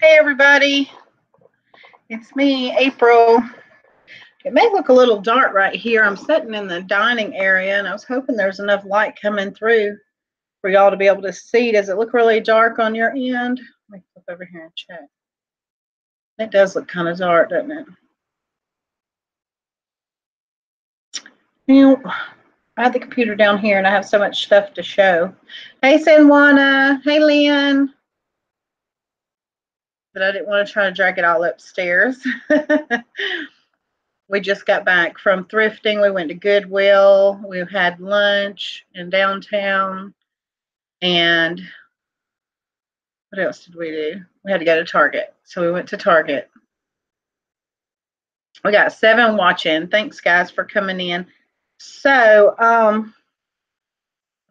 Hey everybody, it's me, April. It may look a little dark right here. I'm sitting in the dining area and I was hoping there's enough light coming through for y'all to be able to see. Does it look really dark on your end? Let me flip over here and check. It does look kind of dark, doesn't it? You know, I have the computer down here and I have so much stuff to show. Hey Sanwana, hey Lynn. But I didn't want to try to drag it all upstairs. We just got back from thrifting. We went to Goodwill. We had lunch in downtown. And what else did we do? We had to go to Target. So we went to Target. We got 7 watching. Thanks, guys, for coming in. So, oh,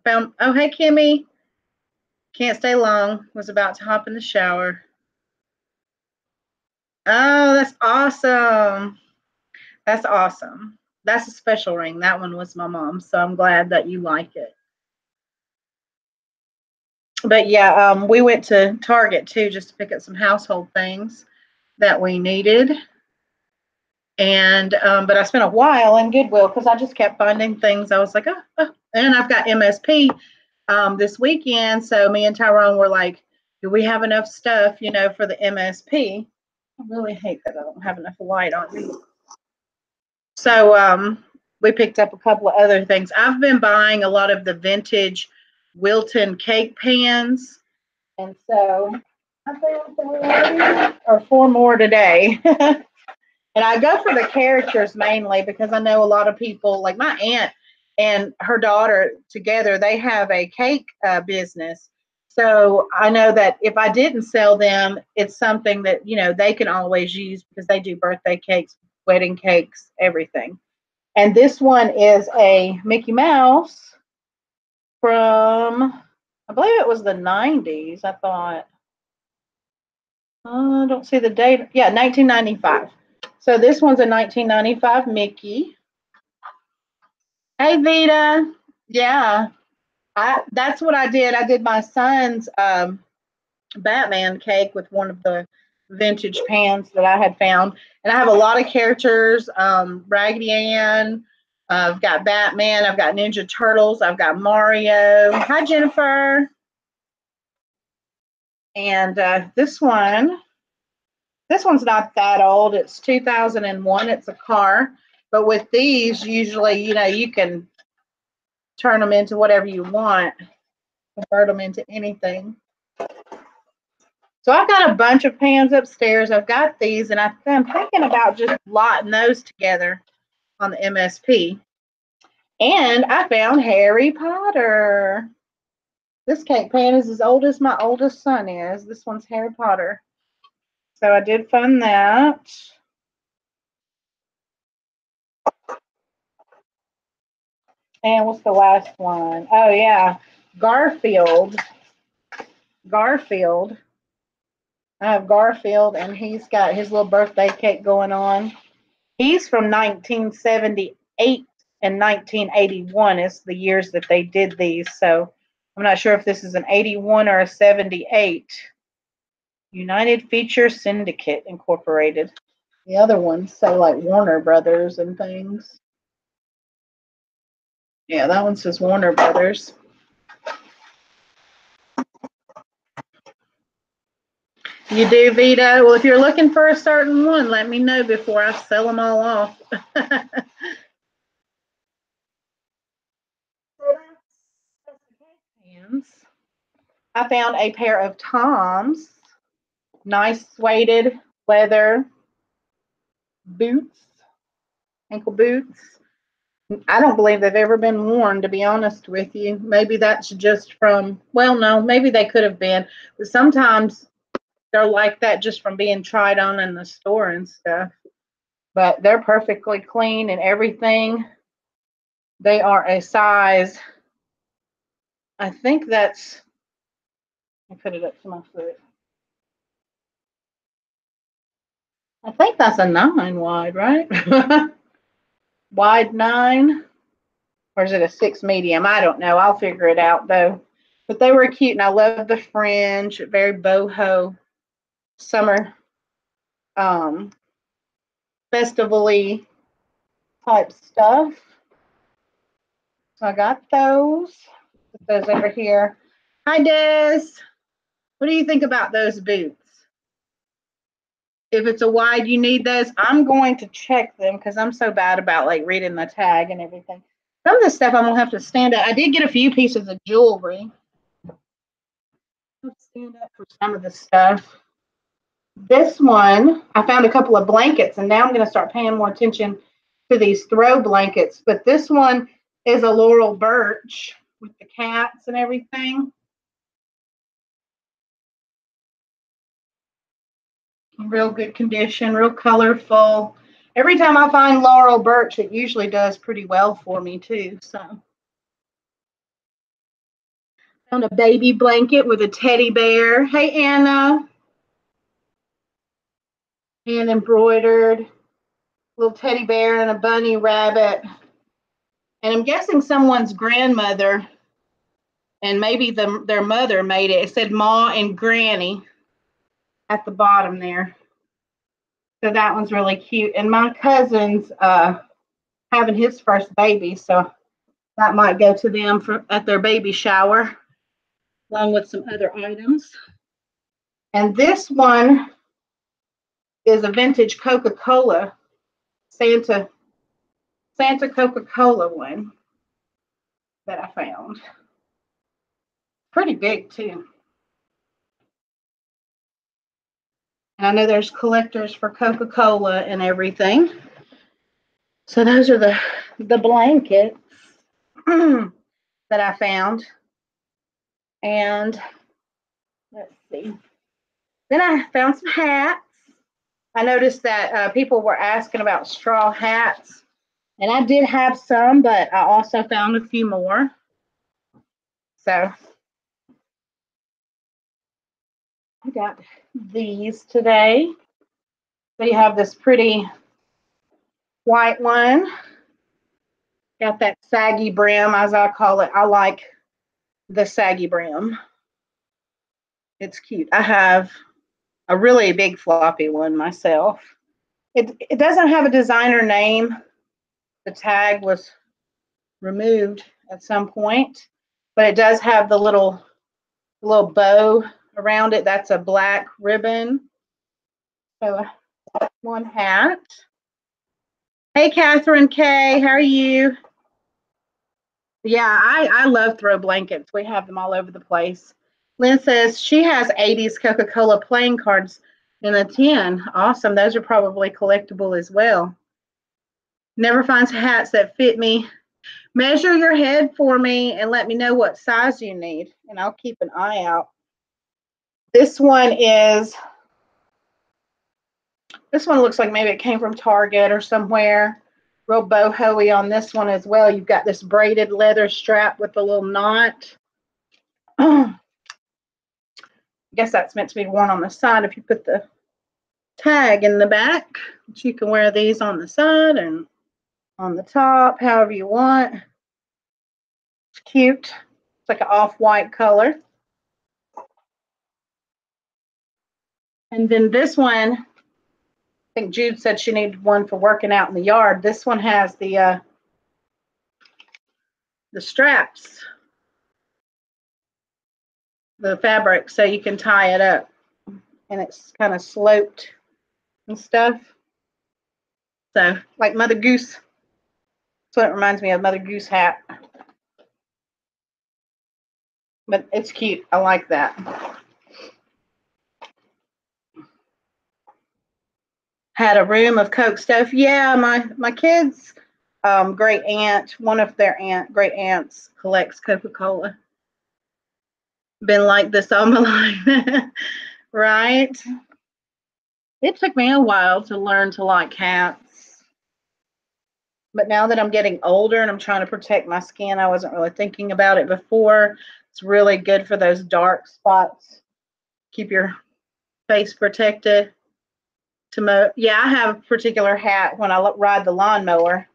hey, Kimmy. Can't stay long. Was about to hop in the shower. Oh, that's awesome. That's awesome. That's a special ring. That one was my mom's. So I'm glad that you like it. But yeah, we went to Target too just to pick up some household things that we needed. And but I spent a while in Goodwill because I just kept finding things. I was like, oh. And I've got MSP this weekend, so me and Tyrone were like, do we have enough stuff, for the MSP? I really hate that I don't have enough light on me. So we picked up a couple of other things. I've been buying a lot of the vintage Wilton cake pans. And so I found 3 or 4 more today. And I go for the characters mainly because I know a lot of people, like my aunt and her daughter together, they have a cake business. So I know that if I didn't sell them, it's something that, they can always use because they do birthday cakes, wedding cakes, everything. And this one is a Mickey Mouse from, I believe it was the 90s, I thought. I don't see the date. Yeah, 1995. So this one's a 1995 Mickey. Hey, Vita. Yeah, that's what I did. I did my son's Batman cake with one of the vintage pans that I had found. And I have a lot of characters, Raggedy Ann. I've got Batman. I've got Ninja Turtles. I've got Mario. Hi, Jennifer. And this one's not that old. It's 2001. It's a car. But with these, usually, you can turn them into whatever you want, convert them into anything. So I've got a bunch of pans upstairs. I've got these, and I'm thinking about just lotting those together on the MSP. And I found Harry Potter. This cake pan is as old as my oldest son is. This one's Harry Potter. So I did find that. And what's the last one? Oh, yeah. Garfield. I have Garfield, and he's got his little birthday cake going on. He's from 1978 and 1981 is the years that they did these. So I'm not sure if this is an 81 or a 78. United Feature Syndicate Incorporated. The other ones say like Warner Brothers and things. Yeah, that one says Warner Brothers. You do, Vito? Well, if you're looking for a certain one, let me know before I sell them all off. I found a pair of Toms, nice suede leather boots, ankle boots. I don't believe they've ever been worn, to be honest with you. Maybe that's just from, well, no, maybe they could have been. But sometimes they're like that just from being tried on in the store and stuff. But they're perfectly clean and everything. They are a size, I think that's, I put it up to my foot. I think that's a 9 wide, right? Wide 9. Or is it a 6 medium? I don't know. I'll figure it out though. But they were cute, and I love the fringe, very boho summer festival-y type stuff. So I got those. Put those over here. Hi, Des. What do you think about those boots? If it's a wide, you need those. I'm going to check them because I'm so bad about like reading the tag and everything. Some of the stuff I'm gonna have to stand up. I did get a few pieces of jewelry. I'll stand up for some of the stuff. This one, I found a couple of blankets, and now I'm going to start paying more attention to these throw blankets. But this one is a Laurel Birch with the cats and everything. Real good condition, real colorful. Every time I find Laurel Birch, it usually does pretty well for me too. So, found a baby blanket with a teddy bear. Hey, Anna. And embroidered little teddy bear and a bunny rabbit. And I'm guessing someone's grandmother and maybe their mother made it. It said Ma and Granny at the bottom there. So that one's really cute. And my cousin's having his first baby, so that might go to them at their baby shower, along with some other items. And this one is a vintage Coca-Cola, Santa Coca-Cola one that I found. Pretty big too. And I know there's collectors for Coca-Cola and everything. So those are the blankets that I found. And let's see. Then I found some hats. I noticed that people were asking about straw hats. And I did have some, but I also found a few more. So I got these today. So you have this pretty white one. Got that saggy brim, as I call it. I like the saggy brim. It's cute. I have a really big floppy one myself. It doesn't have a designer name. The tag was removed at some point, but it does have the little bow around it. That's a black ribbon. So that's one hat. Hey, Catherine K, how are you? Yeah, I love throw blankets. We have them all over the place. Lynn says she has 80s Coca-Cola playing cards in a tin. Awesome. Those are probably collectible as well. Never finds hats that fit me. Measure your head for me and let me know what size you need, and I'll keep an eye out. This one looks like maybe it came from Target or somewhere. Real boho-y on this one as well. You've got this braided leather strap with a little knot. I guess that's meant to be worn on the side if you put the tag in the back. But you can wear these on the side and on the top, however you want. It's cute. It's like an off-white color. And then this one, I think Jude said she needed one for working out in the yard. This one has the straps, the fabric, so you can tie it up. And it's kind of sloped and stuff. So, like Mother Goose. That's what it reminds me of, Mother Goose hat. But it's cute. I like that. Had a room of Coke stuff. Yeah, my kids' great aunt, one of their great aunts collects Coca-Cola. Been like this all my life. Right? It took me a while to learn to like hats. But now that I'm getting older and I'm trying to protect my skin, I wasn't really thinking about it before. It's really good for those dark spots. Keep your face protected. Yeah, I have a particular hat when I ride the lawnmower.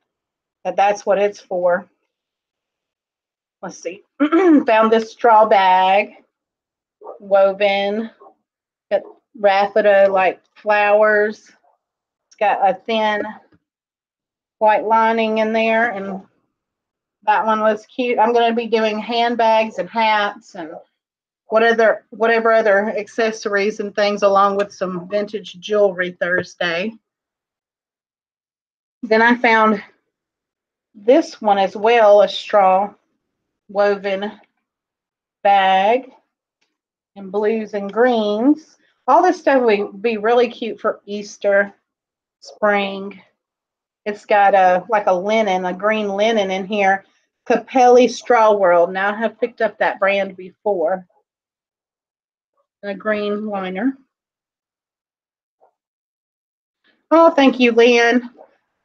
That's what it's for. Let's see. Found this straw bag woven. Got raffia like flowers. It's got a thin white lining in there, and that one was cute. I'm going to be doing handbags and hats and whatever other accessories and things, along with some vintage jewelry Thursday. Then I found this one as well, a straw woven bag in blues and greens. All this stuff would be really cute for Easter, spring. It's got a linen, a green linen in here. Capelli Straw World. Now I have picked up that brand before. A green liner. Oh, thank you, Lynn.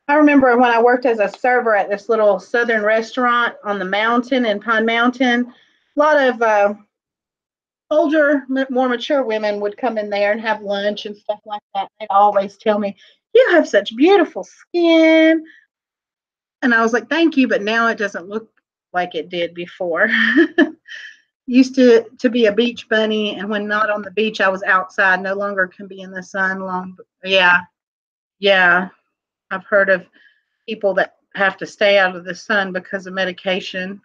I remember when I worked as a server at this little southern restaurant on the mountain in Pine Mountain, a lot of older, more mature women would come in there and have lunch and stuff like that. They'd always tell me, "You have such beautiful skin." And I was like, "Thank you," but now it doesn't look like it did before. Used to be a beach bunny, and when not on the beach, I was outside. No longer can be in the sun long. Yeah, yeah. I've heard of people that have to stay out of the sun because of medication.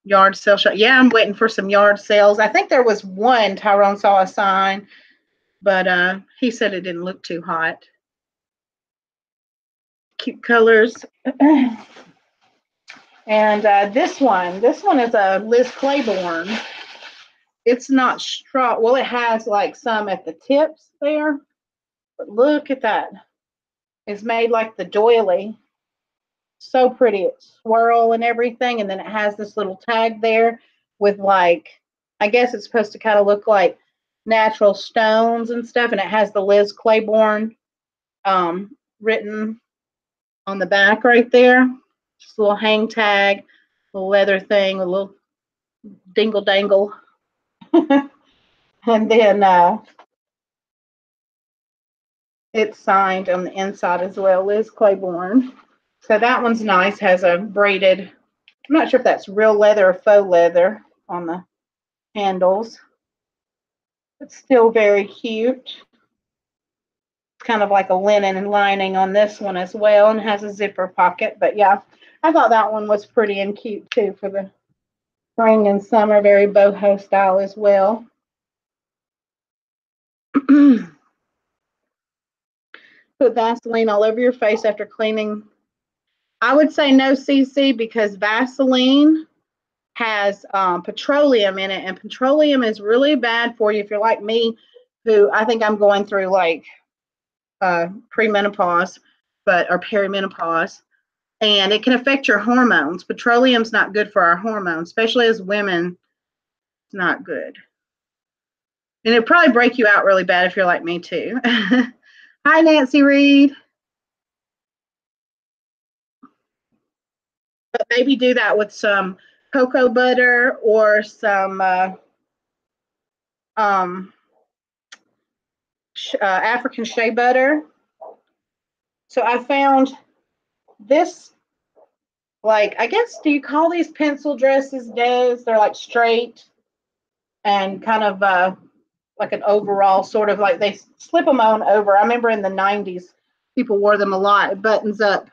Yard sale shop. Yeah, I'm waiting for some yard sales. I think there was one. Tyrone saw a sign, but he said it didn't look too hot. Cute colors. And this one is a Liz Claiborne. It's not straw. Well, it has like some at the tips there, but look at that. It's made like the doily. So pretty. It's swirl and everything, and then it has this little tag there with like, I guess it's supposed to kind of look like natural stones and stuff, and it has the Liz Claiborne written on the back right there. Just a little hang tag, little leather thing, a little dingle dangle. And then it's signed on the inside as well, Liz Claiborne. So that one's nice, has a braided, I'm not sure if that's real leather or faux leather on the handles. It's still very cute. It's kind of like a linen and lining on this one as well, and has a zipper pocket. But yeah, I thought that one was pretty and cute too for the spring and summer, very boho style as well. Put Vaseline all over your face after cleaning. I would say no CC, because Vaseline has petroleum in it, and petroleum is really bad for you if you're like me, who I think I'm going through like premenopause, or perimenopause, and it can affect your hormones. Petroleum's not good for our hormones, especially as women. It's not good, and it'll probably break you out really bad if you're like me too. Hi, Nancy Reed. But maybe do that with some cocoa butter or some um, African shea butter. So I found this, like, I guess, do you call these pencil dresses, Des? They're like straight and kind of like an overall, sort of like they slip them on over. I remember in the 90s, people wore them a lot. It buttons up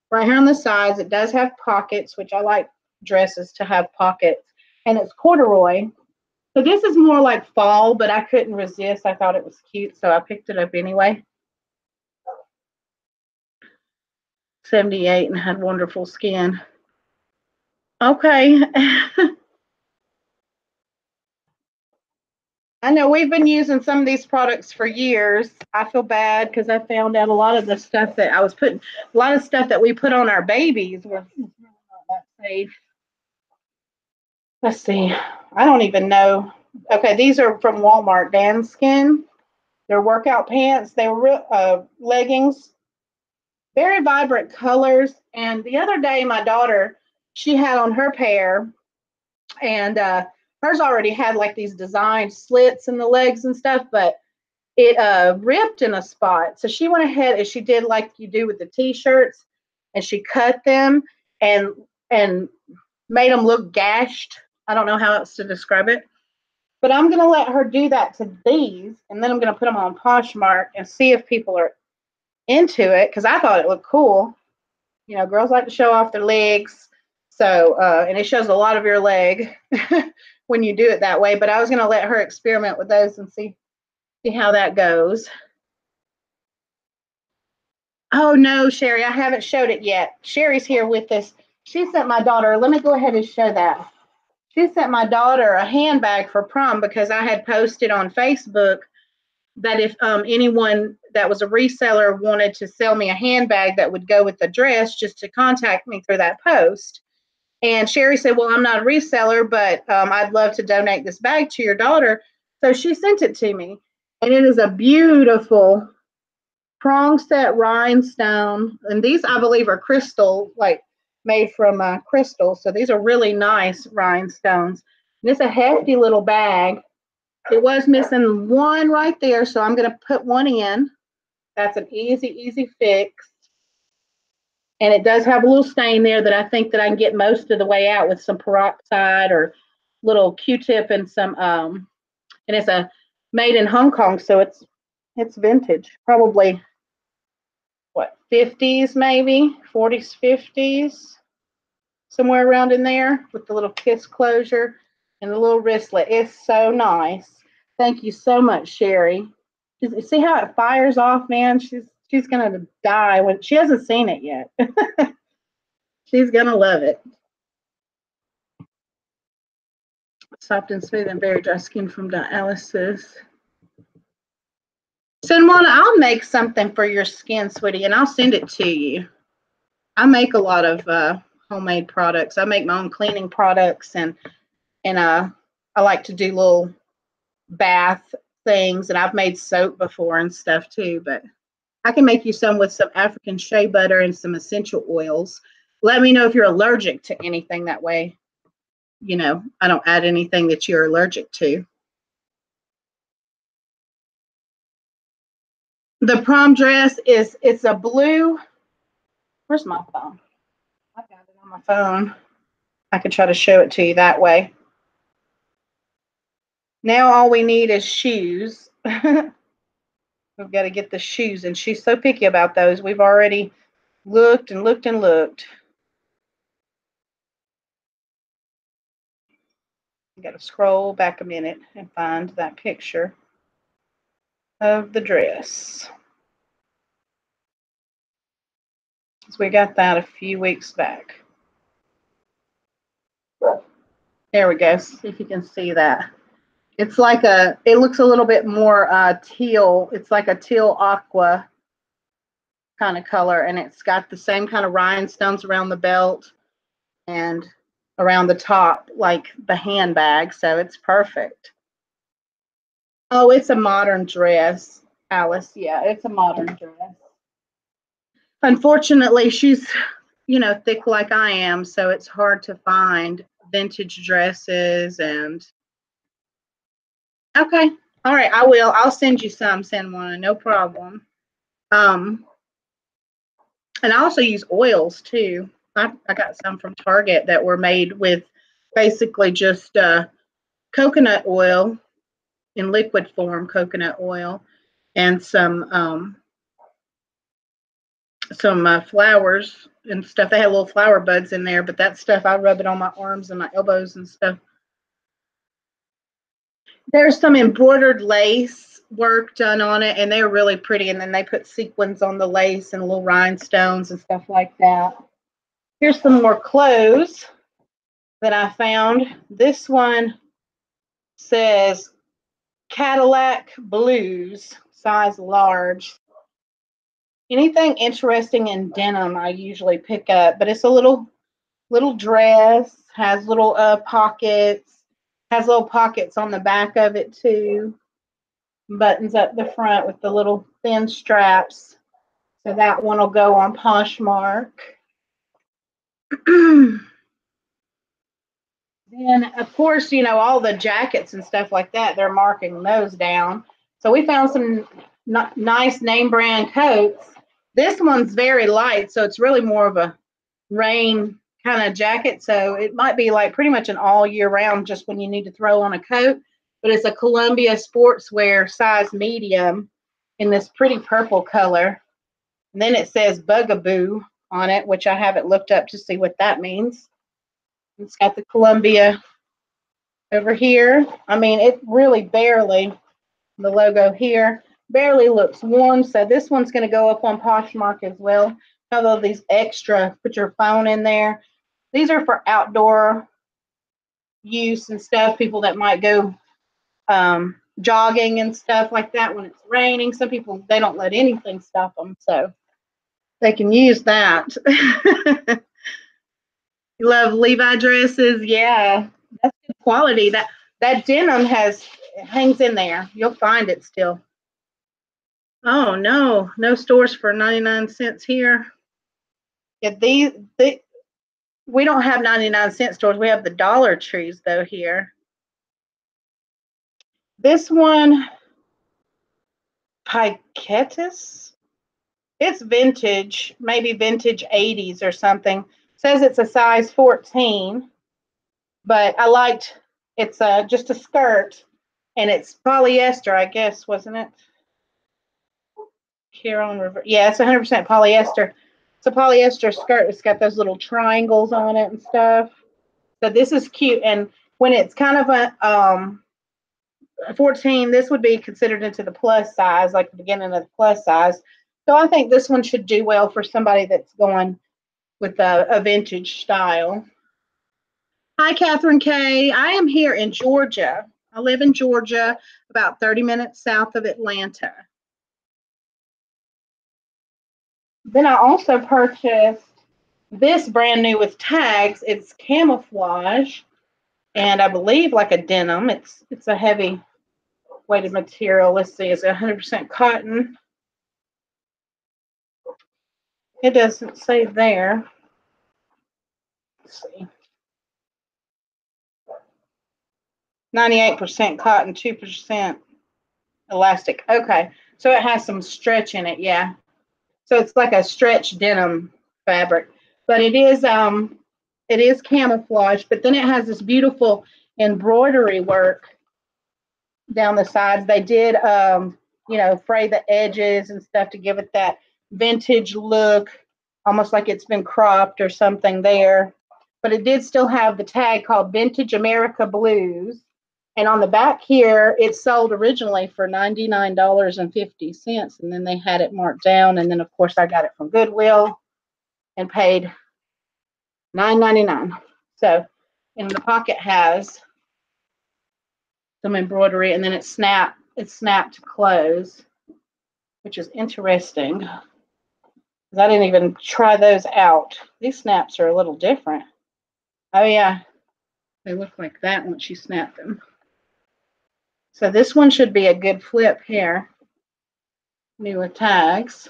right here on the sides. It does have pockets, which I like dresses to have pockets. And it's corduroy. So this is more like fall, but I couldn't resist. I thought it was cute, so I picked it up anyway. 78 and had wonderful skin. Okay. I know we've been using some of these products for years. I feel bad because I found out a lot of the stuff that I was putting, a lot of stuff that we put on our babies was not that safe. Let's see. I don't even know. Okay, these are from Walmart. Danskin. They're workout pants. They were leggings. Very vibrant colors. And the other day, my daughter, she had on her pair, and hers already had like these designed slits in the legs and stuff, but it ripped in a spot. So she went ahead and she did like you do with the t-shirts, and she cut them and made them look gashed. I don't know how else to describe it. But I'm going to let her do that to these, and then I'm going to put them on Poshmark and see if people are into it, because I thought it looked cool. You know, girls like to show off their legs. So, and it shows a lot of your leg when you do it that way. But I was going to let her experiment with those and see how that goes. Oh, no, Sherri, I haven't showed it yet. Sherri's here with us. She sent my daughter, let me go ahead and show that. She sent my daughter a handbag for prom because I had posted on Facebook that if anyone that was a reseller wanted to sell me a handbag that would go with the dress, just to contact me through that post. And Sherri said, well, I'm not a reseller, but I'd love to donate this bag to your daughter. So she sent it to me. And it is a beautiful prong set rhinestone. And these, I believe, are crystal, like made from crystal. So these are really nice rhinestones. And it's a hefty little bag. It was missing one right there, so I'm going to put one in. That's an easy fix. And it does have a little stain there that I think that I can get most of the way out with some peroxide or little Q-tip and some, and it's a made in Hong Kong, so it's vintage, probably what, 50s maybe, 40s, 50s, somewhere around in there with the little kiss closure and the little wristlet. It's so nice. Thank you so much, Sherri. See how it fires off, man? She's gonna die when she hasn't seen it yet. She's gonna love it. Soft and smooth and very dry skin from Alice's. Cinnamon, I'll make something for your skin, sweetie, and I'll send it to you. I make a lot of homemade products. I make my own cleaning products, and I like to do little bath things, and I've made soap before and stuff too, but I can make you some with some African shea butter and some essential oils. Let me know if you're allergic to anything, that way, you know, I don't add anything that you're allergic to. The prom dress it's a blue. Where's my phone? I got it on my phone. I can try to show it to you that way. Now all we need is shoes. We've got to get the shoes, and she's so picky about those. We've already looked and looked and looked. I got to scroll back a minute and find that picture of the dress. So we got that a few weeks back. There we go. See if you can see that. It's like it looks a little bit more teal. It's like a teal aqua kind of color, and it's got the same kind of rhinestones around the belt and around the top, like the handbag. So it's perfect. Oh, it's a modern dress, Alice. Yeah, it's a modern dress. Unfortunately, she's, you know, thick like I am, so it's hard to find vintage dresses. And okay, all right, I will. I'll send you some, send one, no problem. And I also use oils too. I got some from Target that were made with basically just coconut oil in liquid form, coconut oil, and some flowers and stuff. They had little flower buds in there, but that stuff, I rub it on my arms and my elbows and stuff. There's some embroidered lace work done on it, and they're really pretty. And then they put sequins on the lace and little rhinestones and stuff like that. Here's some more clothes that I found. This one says Cadillac Blues, size large. Anything interesting in denim I usually pick up, but it's a little dress, has little pockets, has little pockets on the back of it too, buttons up the front with the little thin straps. So that one will go on Poshmark. Then, of course, you know, all the jackets and stuff like that, they're marking those down. So we found some nice name brand coats. This one's very light, so it's really more of a rain kind of jacket. So it might be like pretty much an all year round, just when you need to throw on a coat. but it's a Columbia sportswear size medium in this pretty purple color. And then it says Bugaboo on it, which I haven't looked up to see what that means. It's got the Columbia over here. I mean, it really barely, the logo here, barely looks worn. So this one's going to go up on Poshmark as well. Have all these extra, put your phone in there. These are for outdoor use and stuff, people that might go jogging and stuff like that when it's raining. Some people, they don't let anything stop them, so they can use that. You love Levi dresses? Yeah, that's good quality. That denim hangs in there. You'll find it still. Oh no, no stores for 99 cents here. Yeah, we don't have 99-cent stores. We have the Dollar Trees though here. This one, Piquetus. It's vintage, maybe vintage 80s or something. Says it's a size 14, but I liked it's just a skirt, and it's polyester, I guess, wasn't it? Here on reverse. Yeah, it's 100% polyester. It's a polyester skirt. It's got those little triangles on it and stuff. So this is cute. And when it's kind of a 14, this would be considered into the plus size, like the beginning of the plus size. So I think this one should do well for somebody that's going with a vintage style. Hi, Catherine K. I am here in Georgia. I live in Georgia, about 30 minutes south of Atlanta. Then I also purchased this brand new with tags. It's camouflage, and I believe like a denim. It's a heavy weighted material. Let's see, it's 100% cotton. It doesn't say there. Let's see. 98% cotton, 2% elastic. Okay, so it has some stretch in it, yeah. So it's like a stretch denim fabric, but it is camouflage. But then it has this beautiful embroidery work down the sides. They did, fray the edges and stuff to give it that vintage look, almost like it's been cropped or something there. But it did still have the tag called Vintage America Blues. And on the back here, it sold originally for $99.50, and then they had it marked down. And then, of course, I got it from Goodwill and paid $9.99. So, in the pocket has some embroidery, and then it's snapped to close, which is interesting. I didn't even try those out. These snaps are a little different. Oh yeah, they look like that once you snap them. So this one should be a good flip here. New with tags.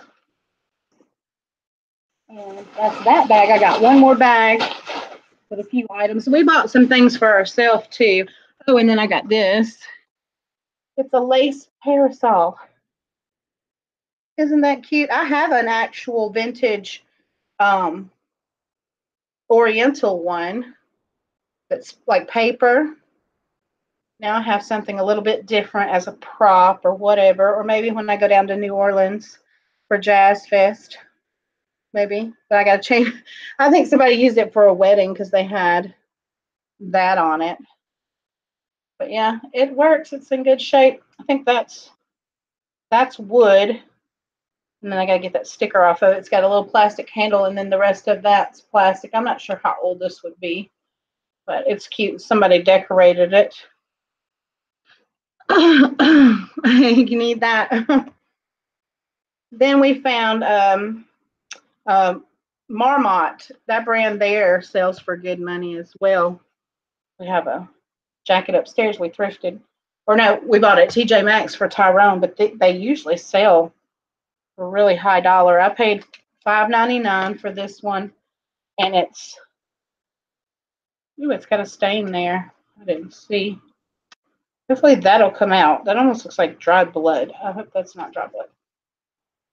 And that's that bag. I got one more bag with a few items. We bought some things for ourselves too. Oh, and then I got this. It's a lace parasol. Isn't that cute? I have an actual vintage Oriental one that's like paper. Now I have something a little bit different as a prop or whatever, or maybe when I go down to New Orleans for Jazz Fest, maybe. But I got to change. I think somebody used it for a wedding because they had that on it. But yeah, it works. It's in good shape. I think that's wood. And then I got to get that sticker off of it. It's got a little plastic handle, and then the rest of that's plastic. I'm not sure how old this would be, but it's cute. Somebody decorated it. You need that. Then we found Marmot. That brand there sells for good money as well. We have a jacket upstairs we thrifted. Or no, we bought it at TJ Maxx for Tyrone, but they usually sell for really high dollar. I paid $5.99 for this one, and it's got a stain there. I didn't see. Hopefully that'll come out. That almost looks like dried blood. I hope that's not dried blood.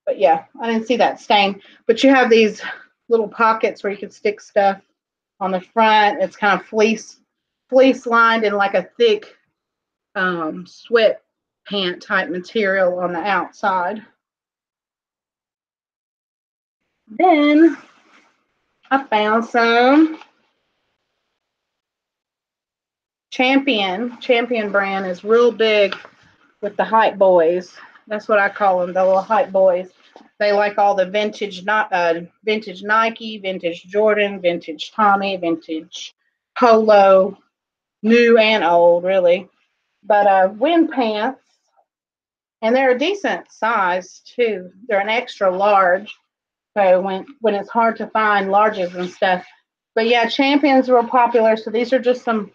But yeah, I didn't see that stain. But you have these little pockets where you can stick stuff on the front. It's kind of fleece lined in like a thick sweat pant type material on the outside. Then I found some Champion. Champion brand is real big with the hype boys. That's what I call them, the little hype boys. They like all the vintage Nike, vintage Jordan, vintage Tommy, vintage Polo, new and old, really. But wind pants, and they're a decent size too. They're an extra large. So when it's hard to find larges and stuff. But yeah, Champions were popular. So these are just some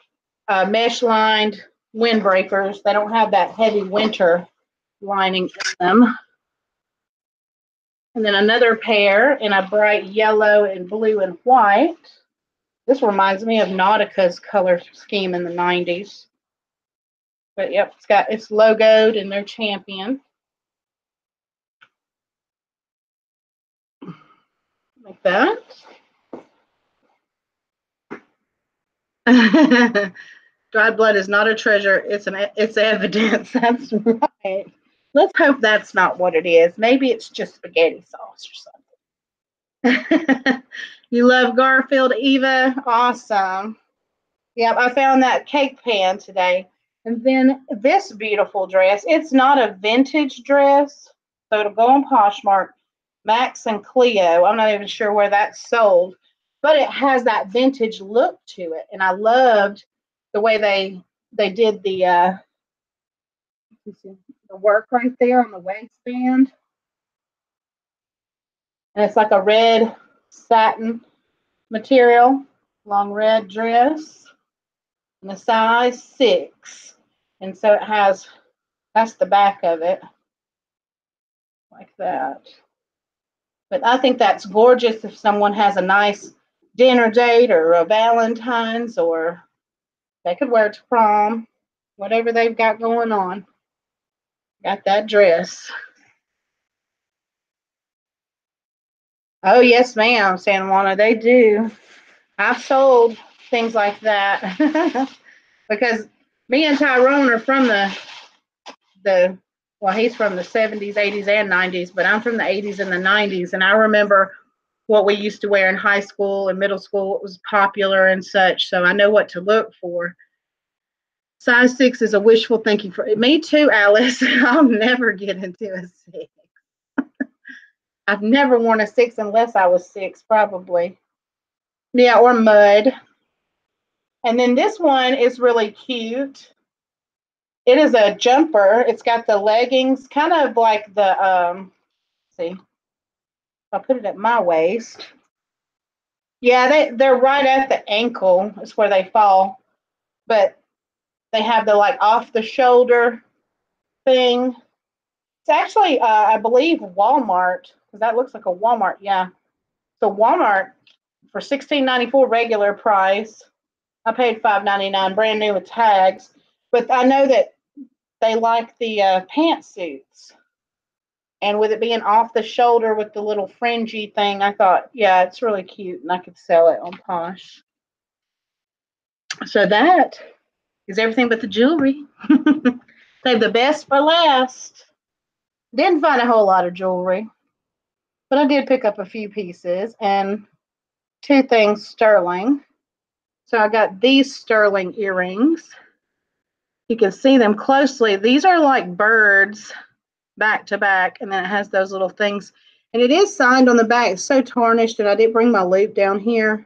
mesh lined windbreakers. They don't have that heavy winter lining in them. And then another pair in a bright yellow and blue and white. This reminds me of Nautica's color scheme in the 90s. But yep, it's logoed and they're Champion. Like that. Dried blood is not a treasure. It's evidence. That's right. Let's hope that's not what it is. Maybe it's just spaghetti sauce or something. You love Garfield, Eva? Awesome. Yep, I found that cake pan today. And then this beautiful dress. It's not a vintage dress, so it'll go on Poshmark. Max and Cleo. I'm not even sure where that's sold, but it has that vintage look to it, and I loved the way they did the work right there on the waistband, and it's like a red satin material, long red dress, and a size 6, and so it has, that's the back of it, like that. But I think that's gorgeous if someone has a nice dinner date or a Valentine's, or they could wear it to prom, whatever they've got going on. Got that dress. Oh, yes, ma'am, Santa Juana, they do. I've sold things like that because me and Tyrone are from the well, he's from the 70s, 80s, and 90s, but I'm from the 80s and the 90s, and I remember what we used to wear in high school and middle school, what was popular and such, so I know what to look for. Size 6 is a wishful thinking for me too, Alice. I'll never get into a 6. I've never worn a 6 unless I was 6, probably. Yeah, or mud. And then this one is really cute. It is a jumper. It's got the leggings, kind of like the see, I'll put it at my waist. Yeah, they're right at the ankle. It's where they fall, but they have the like off the shoulder thing. It's actually, I believe, Walmart, because that looks like a Walmart. Yeah, so Walmart for $16.94 regular price. I paid $5.99 brand new with tags, but I know that they like the pantsuits. And with it being off the shoulder with the little fringy thing, I thought, yeah, it's really cute, and I could sell it on Posh. So that is everything but the jewelry. Save the best for last. Didn't find a whole lot of jewelry, but I did pick up a few pieces and 2 things sterling. So I got these sterling earrings. You can see them closely. These are like birds back to back, and then it has those little things. And it is signed on the back. It's so tarnished, and I didn't bring my loop down here.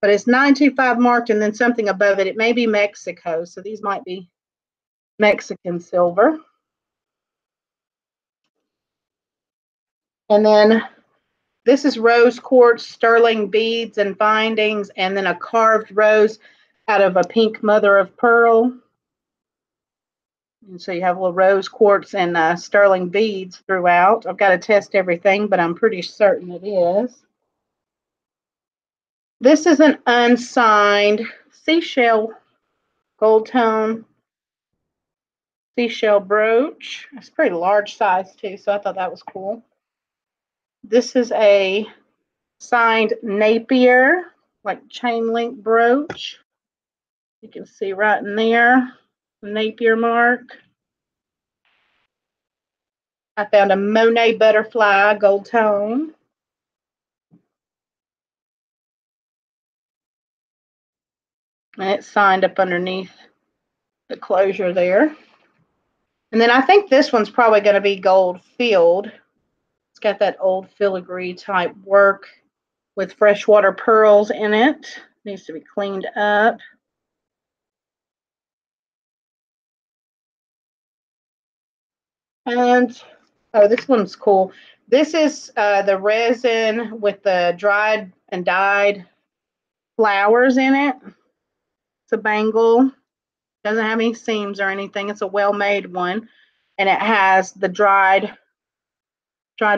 But it's 925 marked, and then something above it. It may be Mexico, so these might be Mexican silver. And then this is rose quartz, sterling beads and findings, and then a carved rose out of a pink mother of pearl. And so you have little rose quartz and sterling beads throughout. I've got to test everything, but I'm pretty certain it is. This is an unsigned seashell gold tone seashell brooch. It's a pretty large size too, so I thought that was cool. This is a signed Napier, like chain link brooch. You can see right in there. Napier mark. I found a Monet butterfly gold tone. And it's signed up underneath the closure there. And then I think this one's probably going to be gold filled. It's got that old filigree type work with freshwater pearls in it. Needs to be cleaned up. And oh, this one's cool. This is the resin with the dried and dyed flowers in it. It's a bangle. Doesn't have any seams or anything. It's a well-made one, and it has the dried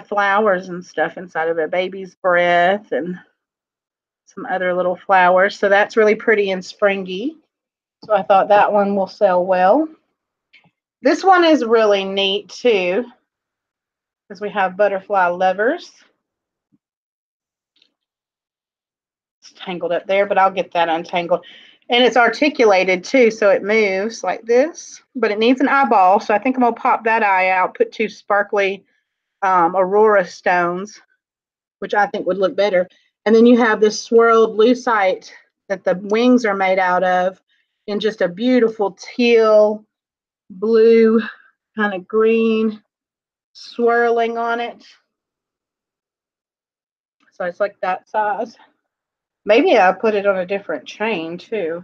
flowers and stuff inside of it. Baby's breath and some other little flowers. So that's really pretty and springy. So I thought that one will sell well. This one is really neat too, because we have butterfly lovers. It's tangled up there, but I'll get that untangled. And it's articulated too, so it moves like this, but it needs an eyeball. So I think I'm gonna pop that eye out, put two sparkly aurora stones, which I think would look better. And then you have this swirled lucite that the wings are made out of in just a beautiful teal, blue, kind of green swirling on it. So it's like that size. Maybe I'll put it on a different chain too.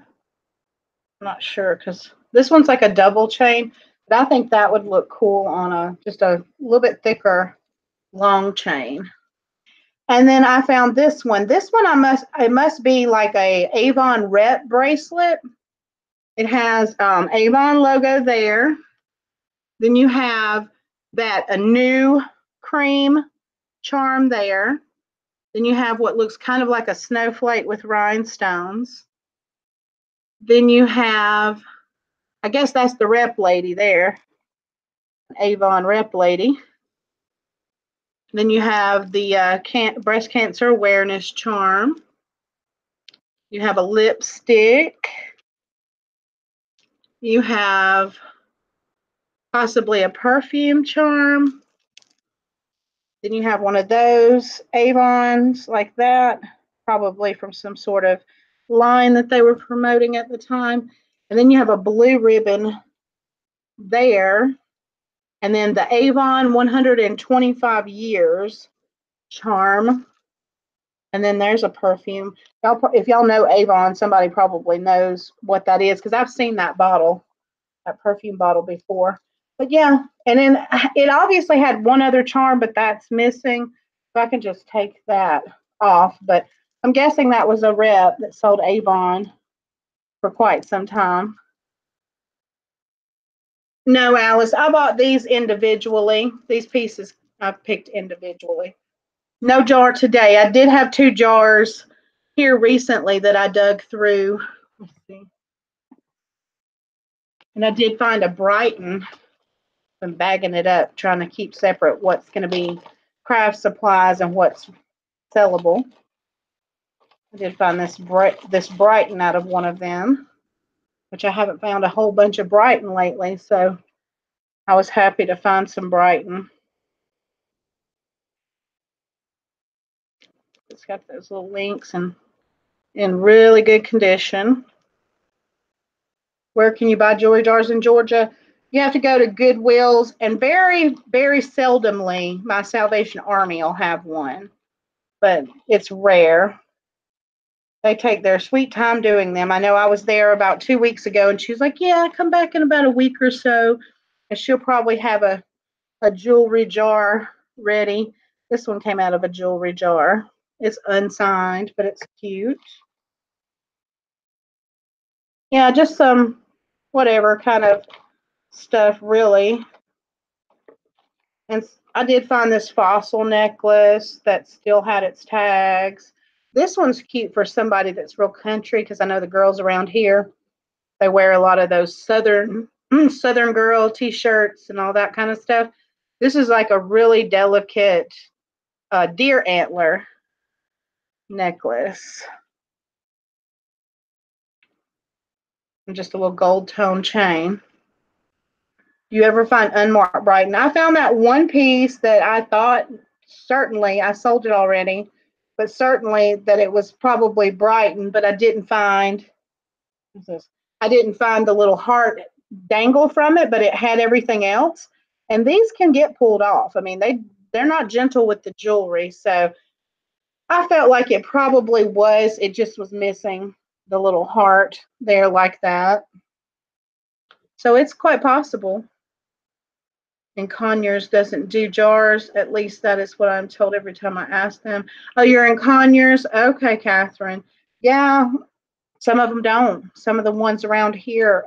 I'm not sure because this one's like a double chain, but I think that would look cool on a just a little bit thicker long chain. And then I found this one. This one it must be like a Avon rep bracelet. It has Avon logo there. Then you have a new cream charm there. Then you have what looks kind of like a snowflake with rhinestones. Then you have, I guess that's the rep lady there, Avon rep lady. Then you have the breast cancer awareness charm. You have a lipstick. You have possibly a perfume charm. Then you have one of those Avons like that, probably from some sort of line that they were promoting at the time. And then you have a blue ribbon there. And then the Avon 125 years charm. And then there's a perfume. If y'all know Avon, somebody probably knows what that is because I've seen that bottle, that perfume bottle before. But yeah, and then it obviously had one other charm, but that's missing. So I can just take that off. But I'm guessing that was a rep that sold Avon for quite some time. No, Alice, I bought these individually. These pieces I've picked individually. No jar today. I did have 2 jars here recently that I dug through. Let's see. And I did find a Brighton. I'm bagging it up, trying to keep separate what's going to be craft supplies and what's sellable. I did find this Brighton out of one of them, which I haven't found a whole bunch of Brighton lately, so I was happy to find some Brighton. It's got those little links and in really good condition. Where can you buy jewelry jars in Georgia? You have to go to Goodwill's, and very, very seldomly, my Salvation Army will have one, but it's rare. They take their sweet time doing them. I know I was there about 2 weeks ago, and she was like, yeah, come back in about a week or so, and she'll probably have a jewelry jar ready. This one came out of a jewelry jar. It's unsigned, but it's cute. Yeah, just some whatever kind of stuff, really. And I did find this fossil necklace that still had its tags. This one's cute for somebody that's real country because I know the girls around here, they wear a lot of those southern girl t-shirts and all that kind of stuff. This is like a really delicate deer antler necklace. And just a little gold tone chain. You ever find unmarked Brighton? I found that one piece that I thought certainly, I sold it already, but certainly that it was probably Brighton, but I didn't find, what's this? I didn't find the little heart dangle from it, but it had everything else. And these can get pulled off. I mean, they're not gentle with the jewelry, so I felt like it probably was. It just was missing the little heart there like that. So it's quite possible. And Conyers doesn't do jars. At least that is what I'm told every time I ask them. Oh, you're in Conyers? Okay, Catherine. Yeah, some of them don't. Some of the ones around here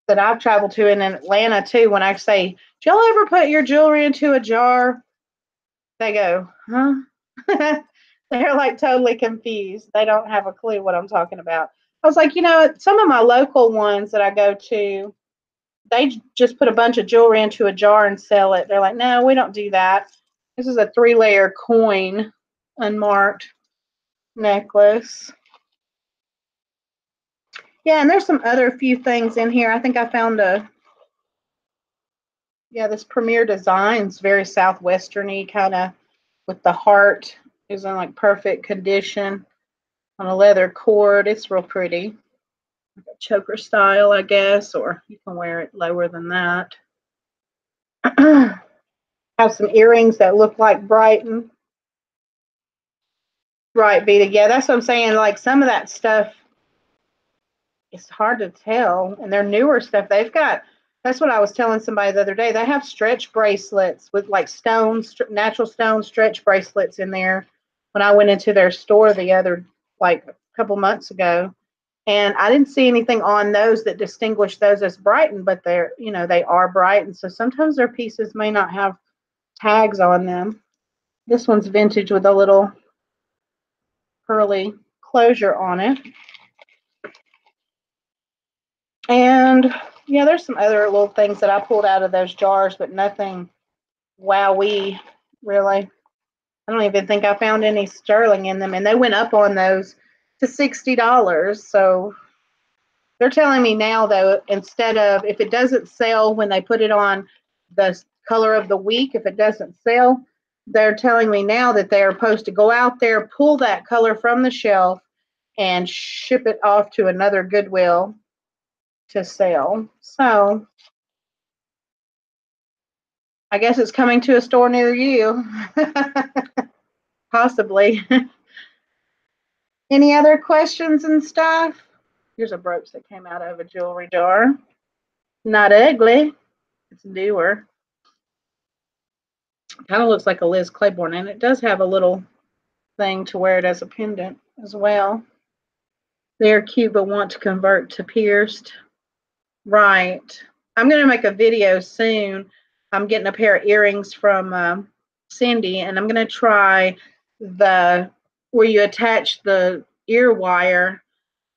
that I've traveled to in Atlanta too, when I say, do y'all ever put your jewelry into a jar? They go, huh? They're like totally confused. They don't have a clue what I'm talking about. I was like, some of my local ones that I go to, they just put a bunch of jewelry into a jar and sell it. They're like, no, we don't do that. This is a 3-layer coin, unmarked necklace. Yeah, and there's some other few things in here. I think I found this Premier Designs, very southwesterny kind of, with the heart is in like perfect condition on a leather cord. It's real pretty. Like a choker style, I guess, or you can wear it lower than that. Have some earrings that look like Brighton. Right, Beta. Yeah, that's what I'm saying. Like some of that stuff, it's hard to tell. And their newer stuff, that's what I was telling somebody the other day. They have stretch bracelets with like stones, natural stone stretch bracelets in there when I went into their store like a couple months ago. And I didn't see anything on those that distinguish those as Brighton, but they are Brighton. So sometimes their pieces may not have tags on them. This one's vintage with a little pearly closure on it. And yeah, there's some other little things that I pulled out of those jars, but nothing wowee, really. I don't even think I found any sterling in them. And they went up on those to $60. So they're telling me now, though, instead of, if it doesn't sell when they put it on the color of the week, if it doesn't sell, they're telling me now that they're supposed to go out there, pull that color from the shelf, and ship it off to another Goodwill to sell. So I guess it's coming to a store near you. Possibly. Any other questions and stuff? Here's a brooch that came out of a jewelry jar. Not ugly. It's newer. Kind of looks like a Liz Claiborne, and it does have a little thing to wear it as a pendant as well. They're cute, but want to convert to pierced. Right. I'm going to make a video soon. I'm getting a pair of earrings from Cindy, and I'm going to try where you attach the ear wire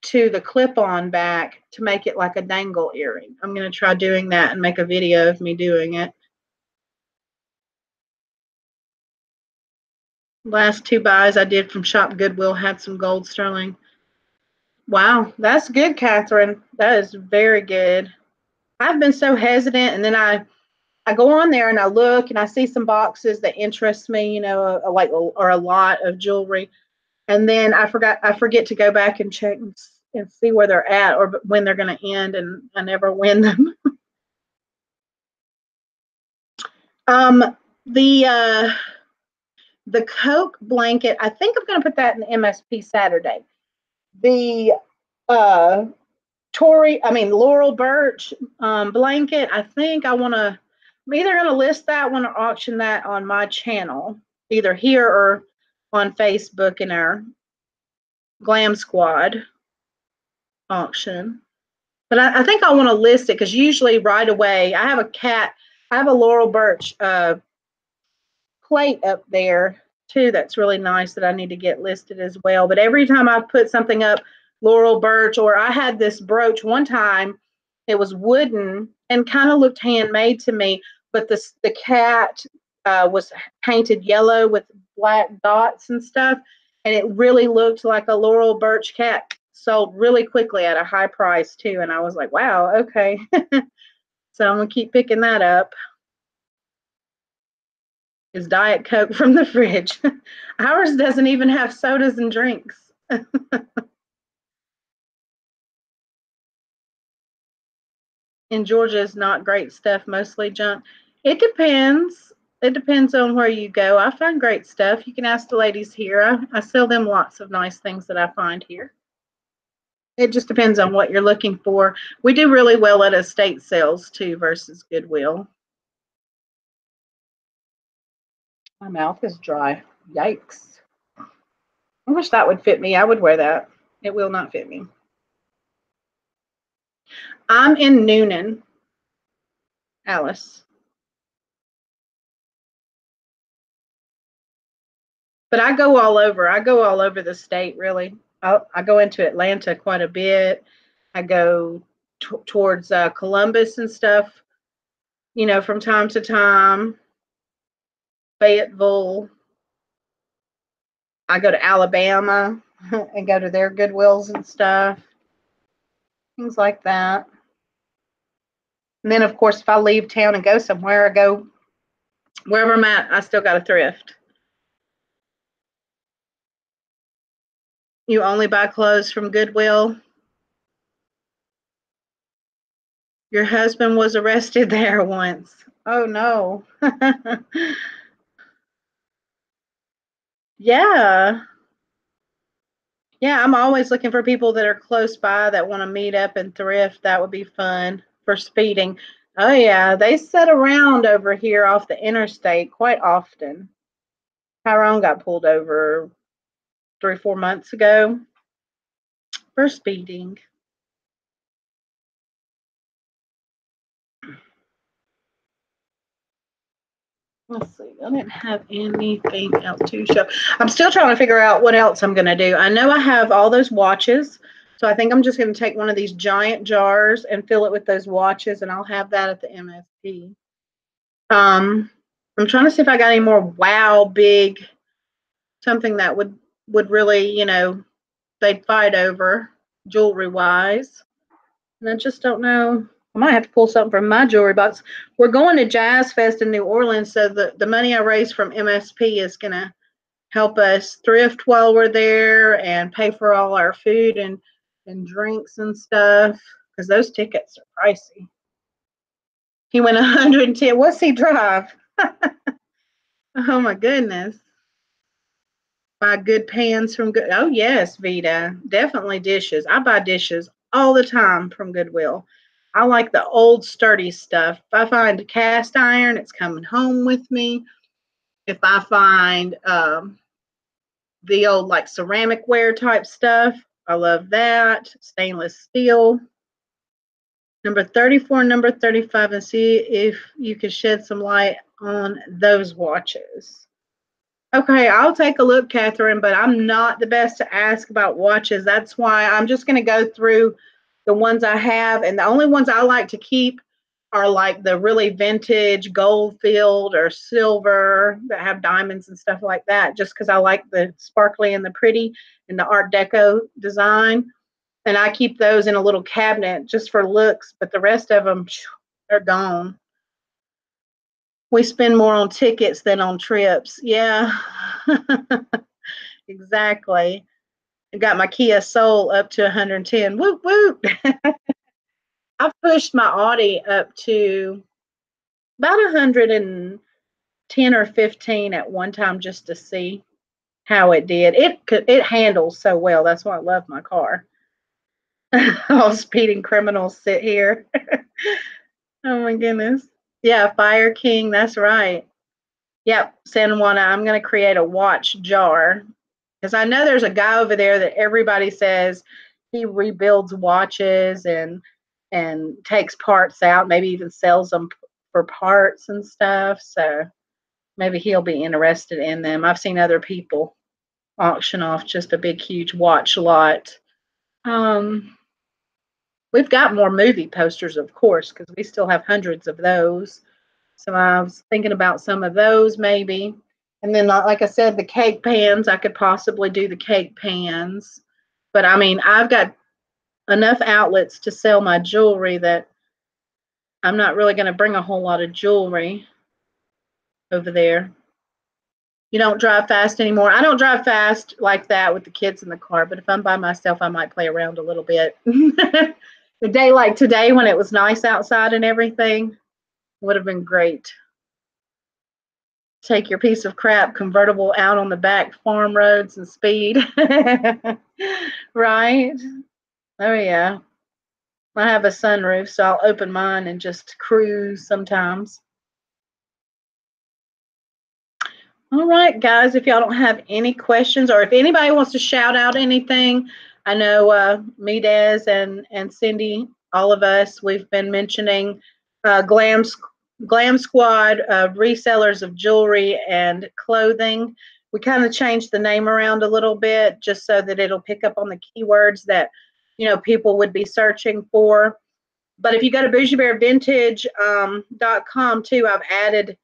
to the clip-on back to make it like a dangle earring. I'm going to try doing that and make a video of me doing it. Last 2 buys I did from Shop Goodwill had some gold sterling. Wow, that's good, Catherine. That is very good. I've been so hesitant, and then I go on there and I look and I see some boxes that interest me, or a lot of jewelry, and then I forget to go back and check and see where they're at or when they're going to end, and I never win them. The Coke blanket, I think I'm going to put that in the MSP Saturday. The Laurel Birch blanket, I think I'm either going to list that one or auction that on my channel, either here or on Facebook in our Glam Squad auction. But I think I want to list it because usually right away, I have a Laurel Birch plate up there too that's really nice that I need to get listed as well. But every time I put something up, Laurel Birch, or I had this brooch one time, it was wooden and kind of looked handmade to me, but the cat was painted yellow with black dots and stuff, and it really looked like a Laurel Birch cat. sold really quickly at a high price too. And I was like, wow, okay. So I'm gonna keep picking that up. Is Diet Coke from the fridge. Ours doesn't even have sodas and drinks. In Georgia is not great stuff, mostly junk. It depends. It depends on where you go. I find great stuff. You can ask the ladies here. I sell them lots of nice things that I find here. It just depends on what you're looking for. We do really well at estate sales too versus Goodwill. My mouth is dry. Yikes. I wish that would fit me. I would wear that. It will not fit me. I'm in Noonan, Alice. But I go all over. I go all over the state, really. I go into Atlanta quite a bit. I go towards Columbus and stuff, from time to time. Fayetteville. I go to Alabama and go to their Goodwills and stuff, things like that. And then, of course, if I leave town and go somewhere, I go wherever I'm at, I still got a thrift. You only buy clothes from Goodwill. Your husband was arrested there once. Oh, no. Yeah. Yeah, I'm always looking for people that are close by that want to meet up and thrift. That would be fun for speeding. Oh, yeah. They sit around over here off the interstate quite often. Tyrone got pulled over 3 or 4 months ago for speeding. Let's see. I didn't have anything else to show. I'm still trying to figure out what else I'm going to do. I know I have all those watches. So I think I'm just going to take one of these giant jars and fill it with those watches, and I'll have that at the MSP. I'm trying to see if I got any more wow big something that would really, they'd fight over jewelry wise. And I just don't know. I might have to pull something from my jewelry box. We're going to Jazz Fest in New Orleans, so the money I raise from MSP is going to help us thrift while we're there and pay for all our food and drinks and stuff, because those tickets are pricey. He went 110. What's he drive? Oh my goodness. Buy good pans from good. Oh yes, Vita, definitely dishes. I buy dishes all the time from Goodwill. I like the old sturdy stuff. If I find cast iron, it's coming home with me. If I find the old like ceramic ware type stuff, I love that. Stainless steel. Number 34, number 35, and see if you can shed some light on those watches. Okay, I'll take a look, Catherine, but I'm not the best to ask about watches. That's why I'm just going to go through the ones I have, and the only ones I like to keep are like the really vintage gold filled or silver that have diamonds and stuff like that, just because I like the sparkly and the pretty and the Art Deco design. And I keep those in a little cabinet just for looks, but the rest of them, they're gone. We spend more on tickets than on trips. Yeah, exactly. I got my Kia Soul up to 110. Whoop, whoop. I've pushed my Audi up to about 110 or 15 at one time just to see how it did. It handles so well. That's why I love my car. All speeding criminals sit here. Oh my goodness. Yeah, Fire King, that's right. Yep, San Juana, I'm going to create a watch jar because I know there's a guy over there that everybody says he rebuilds watches and takes parts out, maybe even sells them for parts and stuff. So maybe he'll be interested in them. I've seen other people auction off just a big, huge watch lot. Um, we've got more movie posters, of course, because we still have hundreds of those. So I was thinking about some of those maybe. And then, like I said, the cake pans, I could possibly do the cake pans. But I mean, I've got enough outlets to sell my jewelry that I'm not really going to bring a whole lot of jewelry over there. You don't drive fast anymore. I don't drive fast like that with the kids in the car, but if I'm by myself, I might play around a little bit. A day like today when it was nice outside and everything would have been great. Take your piece of crap convertible out on the back farm roads and speed. Right? Oh, yeah. I have a sunroof, so I'll open mine and just cruise sometimes. All right, guys, if y'all don't have any questions or if anybody wants to shout out anything, I know me, Des, and Cindy, all of us, we've been mentioning Glam Squad, resellers of jewelry and clothing. We kind of changed the name around a little bit just so that it'll pick up on the keywords that, people would be searching for. But if you go to bougiebearvintage.com too, I've added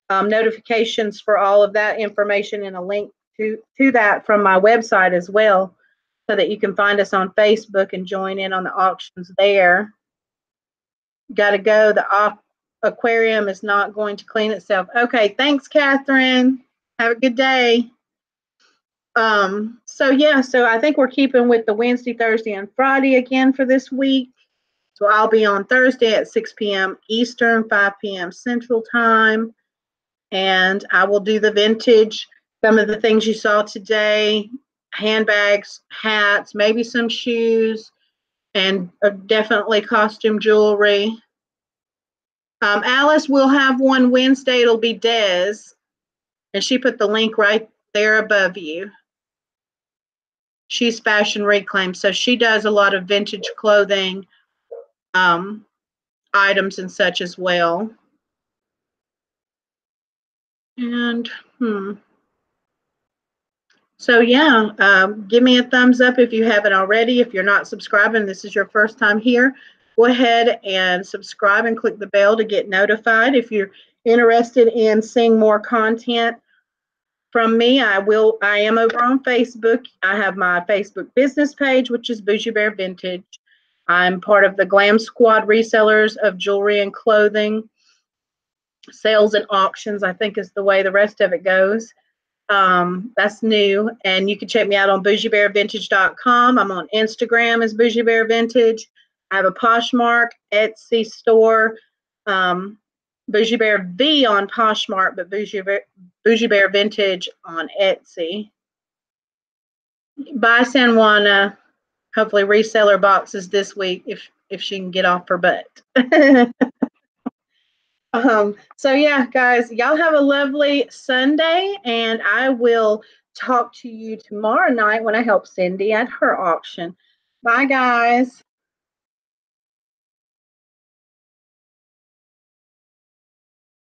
notifications for all of that information and a link to that from my website as well, so that you can find us on Facebook and join in on the auctions there. Got to go. The aquarium is not going to clean itself. Okay, thanks, Catherine. Have a good day. So yeah, so I think we're keeping with the Wednesday, Thursday, and Friday again for this week. So I'll be on Thursday at 6 p.m. Eastern, 5 p.m. Central Time. And I will do the vintage, some of the things you saw today, handbags, hats, maybe some shoes, and definitely costume jewelry. Alice will have one Wednesday. It'll be Des, and she put the link right there above you. She's Fashion Reclaim, so she does a lot of vintage clothing items and such as well. And so yeah, give me a thumbs up if you haven't already. If you're not subscribing, this is your first time here, go ahead and subscribe and click the bell to get notified. If you're interested in seeing more content from me, I am over on Facebook. I have my Facebook business page, which is Bougie Bear Vintage. I'm part of the Glam Squad resellers of jewelry and clothing. Sales and auctions, I think, is the way the rest of it goes. That's new, and you can check me out on bougiebearvintage.com. I'm on Instagram as Bougie Bear Vintage. I have a Poshmark Etsy store, Bougie Bear V on Poshmark, but Bougie Bear Vintage on Etsy. Bye, San Juana. Hopefully reseller boxes this week if she can get off her butt. So yeah, guys, y'all have a lovely Sunday, and I will talk to you tomorrow night when I help Cindy at her auction. Bye, guys.